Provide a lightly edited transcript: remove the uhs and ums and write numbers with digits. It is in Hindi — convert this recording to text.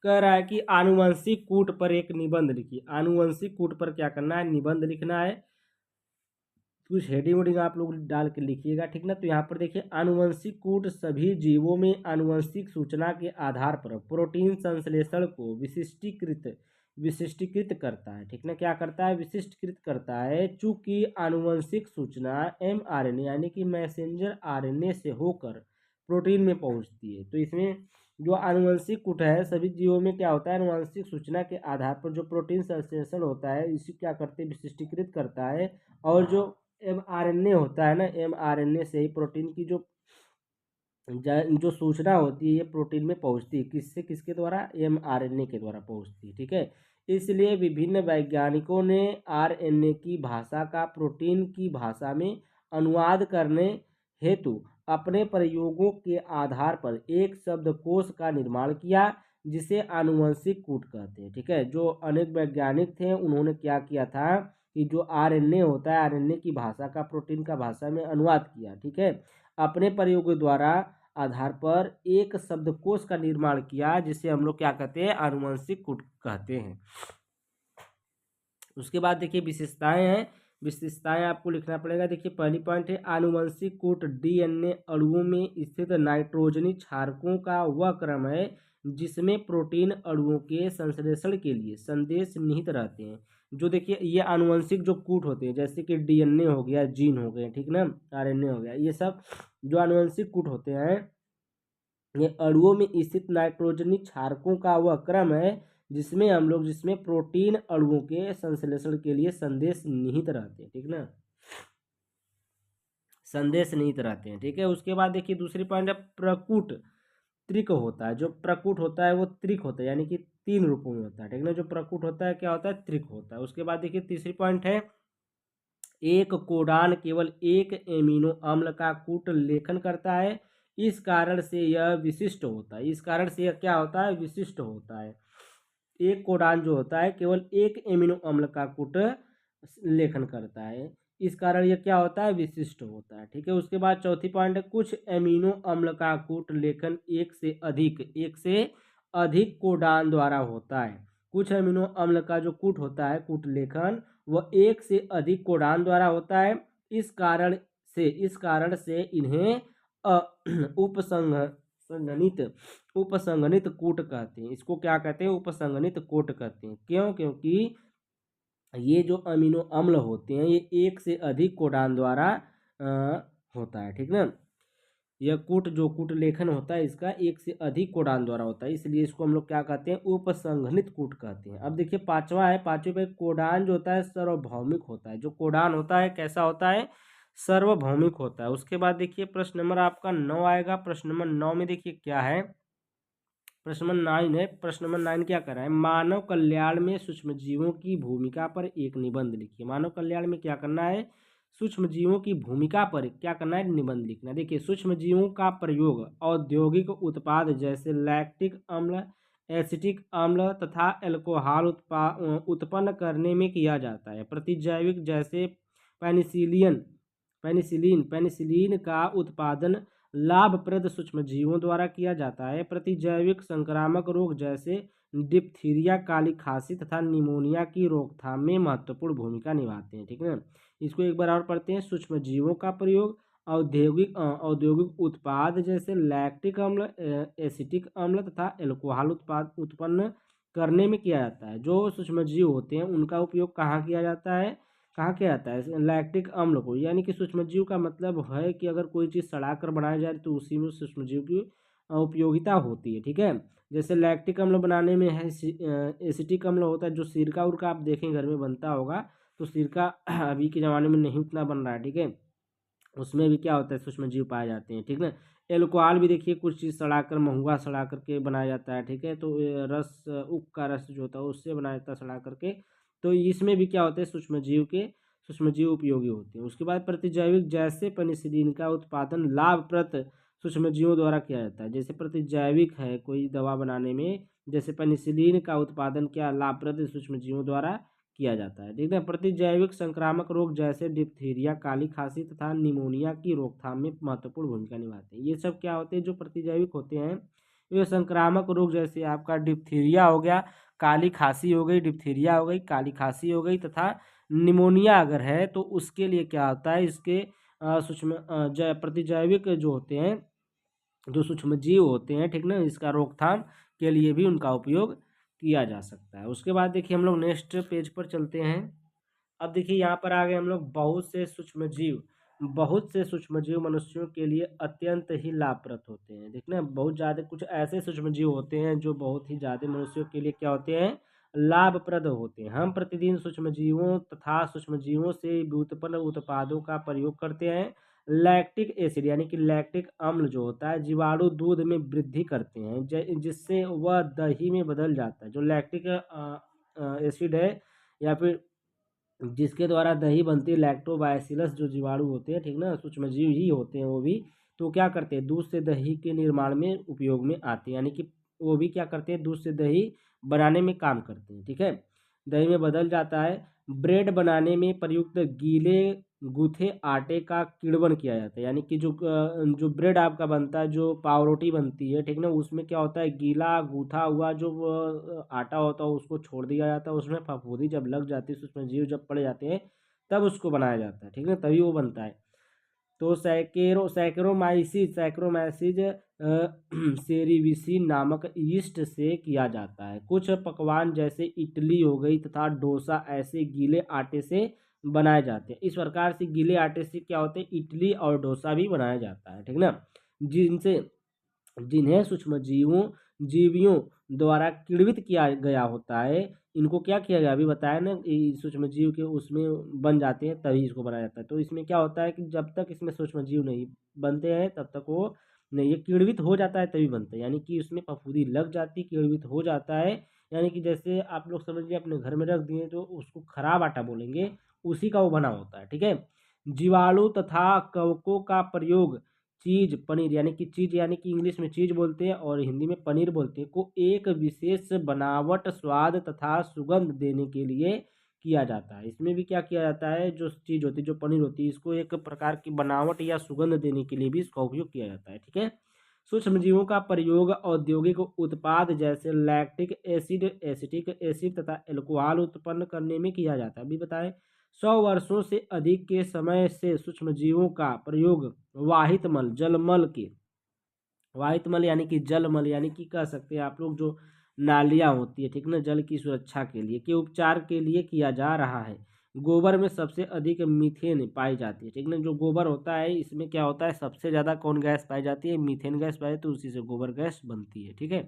कह रहा है कि आनुवंशिक कूट पर एक निबंध लिखिए। आनुवंशिक कूट पर क्या करना है, निबंध लिखना है। कुछ हेडिंग वेडिंग आप लोग डाल के लिखिएगा, ठीक ना। तो यहाँ पर देखिए, आनुवंशिक कूट सभी जीवों में आनुवंशिक सूचना के आधार पर प्रोटीन संश्लेषण को विशिष्टीकृत करता है, ठीक ना। क्या करता है, विशिष्टकृत करता है। चूंकि आनुवंशिक सूचना mRNA यानी कि मैसेंजर आरएनए से होकर प्रोटीन में पहुंचती है, तो इसमें जो आनुवंशिक कूट है सभी जीवों में क्या होता है, आनुवंशिक सूचना के आधार पर जो प्रोटीन संश्लेषण होता है इसी क्या करते हैं, विशिष्टीकृत करता है। और जो mRNA होता है ना, mRNA से ही प्रोटीन की जो सूचना होती है ये प्रोटीन में पहुंचती है। किससे, किसके द्वारा, mRNA के द्वारा पहुंचती है, ठीक है। इसलिए विभिन्न वैज्ञानिकों ने आरएनए की भाषा का प्रोटीन की भाषा में अनुवाद करने हेतु अपने प्रयोगों के आधार पर एक शब्दकोश का निर्माण किया, जिसे आनुवंशिक कूट कहते हैं, ठीक है। जो अनेक वैज्ञानिक थे उन्होंने क्या किया था कि जो आरएनए होता है, आरएनए की भाषा का प्रोटीन का भाषा में अनुवाद किया, ठीक है। अपने प्रयोगों द्वारा आधार पर एक शब्दकोश का निर्माण किया, जिसे हम लोग क्या कहते हैं, आनुवंशिक कूट कहते हैं। उसके बाद देखिए विशेषताएं हैं। विशेषताएं आपको लिखना पड़ेगा। देखिए पहली पॉइंट है, आनुवंशिक कूट डीएनए अणुओं में स्थित नाइट्रोजनी क्षारकों का वह क्रम है जिसमें प्रोटीन अणुओं के संश्लेषण के लिए संदेश निहित रहते हैं। जो देखिए ये आनुवंशिक जो कूट होते हैं, जैसे कि डीएनए हो गया, जीन हो गए, ठीक ना, आरएनए हो गया, ये सब जो आनुवंशिक कूट होते हैं ये अणुओं में स्थित नाइट्रोजनी क्षारकों का वह क्रम है जिसमें प्रोटीन अणुओं के संश्लेषण के लिए संदेश निहित रहते हैं, ठीक ना, संदेश निहित रहते हैं, ठीक है। उसके बाद देखिए दूसरी पॉइंट है, प्रकूट त्रिक होता है। जो प्रकूट होता है वो त्रिक होता है, यानी कि 3 रूपों में होता है, ठीक ना। जो प्रकूट होता है क्या होता है, त्रिक होता है। उसके बाद देखिए तीसरी पॉइंट है, एक कोडान केवल एक एमिनो अम्ल का कूट लेखन करता है, इस कारण से यह विशिष्ट होता है। इस कारण से यह क्या होता है, विशिष्ट होता है। एक कोडान जो होता है केवल एक एमिनो अम्ल का कूट लेखन करता है, इस कारण यह क्या होता है, विशिष्ट होता है, ठीक है। उसके बाद चौथी पॉइंट है, कुछ एमिनो अम्ल का कूट लेखन एक से अधिक कोडान द्वारा होता है। कुछ एमिनो अम्ल का जो कूट होता है, कूट लेखन, वह एक से अधिक कोडान द्वारा होता है। इस कारण से इन्हें उपसंगनित कूट कहते हैं। इसको क्या कहते हैं, उपसंगनित कूट कहते हैं। क्यों, क्योंकि ये जो अमीनो अम्ल होते हैं ये एक से अधिक कोडान द्वारा होता है, ठीक ना। यह कूट लेखन होता है इसका एक से अधिक कोडान द्वारा होता है, इसलिए इसको हम लोग क्या कहते हैं, उपसंघनित कूट कहते हैं। अब देखिए पांचवा है, पांचवे पे, कोडान जो होता है सार्वभौमिक होता है। जो कोडान होता है कैसा होता है, सार्वभौमिक होता है। उसके बाद देखिए प्रश्न नंबर आपका 9 आएगा। प्रश्न नंबर 9 में देखिए क्या है, प्रश्न नंबर 9 है। प्रश्न नंबर 9 क्या कर रहा है, मानव कल्याण में सूक्ष्मजीवों की भूमिका पर एक निबंध लिखिए। मानव कल्याण में क्या करना है, सूक्ष्मजीवों की भूमिका पर क्या करना है, निबंध लिखना है। देखिए सूक्ष्मजीवों का प्रयोग औद्योगिक उत्पाद जैसे लैक्टिक अम्ल, एसिटिक अम्ल तथा एल्कोहल उत्पन्न करने में किया जाता है। प्रतिजैविक जैसे पेनिसिलिन का उत्पादन लाभप्रद सूक्ष्मजीवों द्वारा किया जाता है। प्रतिजैविक संक्रामक रोग जैसे डिप्थीरिया, काली खांसी तथा निमोनिया की रोकथाम में महत्वपूर्ण भूमिका निभाते हैं, ठीक है। इसको एक बार और पढ़ते हैं। सूक्ष्मजीवों का प्रयोग औद्योगिक उत्पाद जैसे लैक्टिक अम्ल, एसिटिक अम्ल तथा एल्कोहल उत्पाद उत्पन्न करने में किया जाता है। जो सूक्ष्मजीव होते हैं उनका उपयोग कहाँ किया जाता है, कहाँ किया जाता है, लैक्टिक अम्ल को, यानी कि सूक्ष्मजीव का मतलब है कि अगर कोई चीज़ सड़ा कर बनाई जाए तो उसी में सूक्ष्मजीव की उपयोगिता होती है, ठीक है। जैसे लैक्टिक अम्ल बनाने में है, एसिटिक अम्ल होता है, जो सिरका उरका आप देखें घर में बनता होगा, तो सिरका अभी के ज़माने में नहीं उतना बन रहा है, ठीक है, उसमें भी क्या होता है, सूक्ष्मजीव पाए जाते हैं, ठीक ना। एल्कोहल भी देखिए कुछ चीज़ सड़ा कर, महुआ सड़ा करके बनाया जाता है, ठीक है। तो रस, उख का रस जो होता है उससे बनाया जाता है सड़ा करके। तो इसमें भी क्या होता है, सूक्ष्मजीव उपयोगी होते हैं। उसके बाद प्रतिजैविक जैसे पेनिसिलिन का उत्पादन लाभप्रद सूक्ष्मजीवों द्वारा किया जाता है। जैसे प्रतिजैविक है कोई दवा बनाने में, जैसे पेनिसिलिन का उत्पादन क्या लाभप्रद सूक्ष्मजीवों द्वारा किया जाता है, ठीक है। प्रतिजैविक संक्रामक रोग जैसे डिप्थीरिया, काली खांसी तथा निमोनिया की रोकथाम में महत्वपूर्ण भूमिका निभाते हैं। ये सब क्या होते हैं, जो प्रतिजैविक होते हैं ये संक्रामक रोग जैसे आपका डिप्थीरिया हो गया, काली खांसी हो गई, डिप्थीरिया हो गई, काली खांसी हो गई तथा निमोनिया अगर है तो उसके लिए क्या होता है, इसके सूक्ष्म प्रतिजैविक जो होते हैं, जो सूक्ष्म जीव होते हैं, ठीक ना, इसका रोकथाम के लिए भी उनका उपयोग किया जा सकता है। उसके बाद देखिए हम लोग नेक्स्ट पेज पर चलते हैं। अब देखिए यहाँ पर आ गए हम लोग बहुत से सूक्ष्म जीव। बहुत से सूक्ष्म जीव मनुष्यों के लिए अत्यंत ही लाभप्रद होते हैं। देखना बहुत ज़्यादा कुछ ऐसे सूक्ष्म जीव होते हैं जो बहुत ही ज़्यादा मनुष्यों के लिए क्या होते हैं, लाभप्रद होते हैं। हम प्रतिदिन सूक्ष्म जीवों तथा सूक्ष्म जीवों से व्युत्पन्न उत्पादों का प्रयोग करते हैं। लैक्टिक एसिड यानी कि लैक्टिक अम्ल जो होता है जीवाणु दूध में वृद्धि करते हैं जिससे वह दही में बदल जाता है। जो लैक्टिक एसिड है या फिर जिसके द्वारा दही बनती है, लैक्टोबासिलस जो जीवाणु होते हैं, ठीक ना, सूक्ष्मजीव ही होते हैं वो भी। तो क्या करते हैं, दूध से दही के निर्माण में उपयोग में आते हैं, यानी कि वो भी क्या करते हैं, दूध से दही बनाने में काम करते हैं। ठीक है, दही में बदल जाता है। ब्रेड बनाने में प्रयुक्त गीले गूथे आटे का किण्वन किया जाता है, यानी कि जो ब्रेड आपका बनता है, जो पाव रोटी बनती है, ठीक ना, उसमें क्या होता है, गीला गूथा हुआ जो आटा होता है उसको छोड़ दिया जाता है, उसमें फफूंदी जब लग जाती है, उसमें जीव जब पड़ जाते हैं तब उसको बनाया जाता है, ठीक है, तभी वो बनता है। तो सैक्रोमाइसिस सेरिविसिन नामक यीस्ट से किया जाता है। कुछ पकवान जैसे इडली हो गई तथा डोसा ऐसे गीले आटे से बनाए जाते हैं। इस प्रकार से गीले आटे से क्या होते हैं, इडली और डोसा भी बनाया जाता है, ठीक ना, जिनसे जिन्हें जीवियों द्वारा किण्वित किया गया होता है। इनको क्या किया गया, अभी बताया ना, सूक्ष्म जीव के उसमें बन जाते हैं तभी इसको बनाया जाता है। तो इसमें क्या होता है कि जब तक इसमें सूक्ष्म जीव नहीं बनते हैं तब तक वो नहीं, ये किण्वित हो जाता है तभी बनता है, यानी कि उसमें फफूंदी लग जाती, किण्वित हो जाता है। यानी कि जैसे आप लोग समझ लीजिए अपने घर में रख दिए तो उसको खराब आटा बोलेंगे, उसी का वो बना होता है। ठीक है, जीवाणु तथा कवकों का प्रयोग चीज पनीर, यानी कि चीज यानी कि इंग्लिश में चीज बोलते हैं और हिंदी में पनीर बोलते हैं, को एक विशेष बनावट, स्वाद तथा सुगंध देने के लिए किया जाता है। इसमें भी क्या किया जाता है, जो चीज होती है, जो पनीर होती है, इसको एक प्रकार की बनावट या सुगंध देने के लिए भी इसका उपयोग किया जाता है। ठीक है, सूक्ष्मजीवों का प्रयोग औद्योगिक उत्पाद जैसे लैक्टिक एसिड, एसिटिक एसिड तथा एल्कोहल उत्पन्न करने में किया जाता है। अभी बताएं, 100 वर्षों से अधिक के समय से सूक्ष्मजीवों का प्रयोग वाहित मल, जलमल के, वाहित मल यानी कि जलमल यानी कि कह सकते हैं आप लोग जो नालियाँ होती है, ठीक ना, जल की सुरक्षा के लिए, के उपचार के लिए किया जा रहा है। गोबर में सबसे अधिक मीथेन पाई जाती है, ठीक ना, जो गोबर होता है इसमें क्या होता है, सबसे ज़्यादा कौन गैस पाई जाती है, मीथेन गैस पाई जाती है, तो उसी से गोबर गैस बनती है। ठीक है,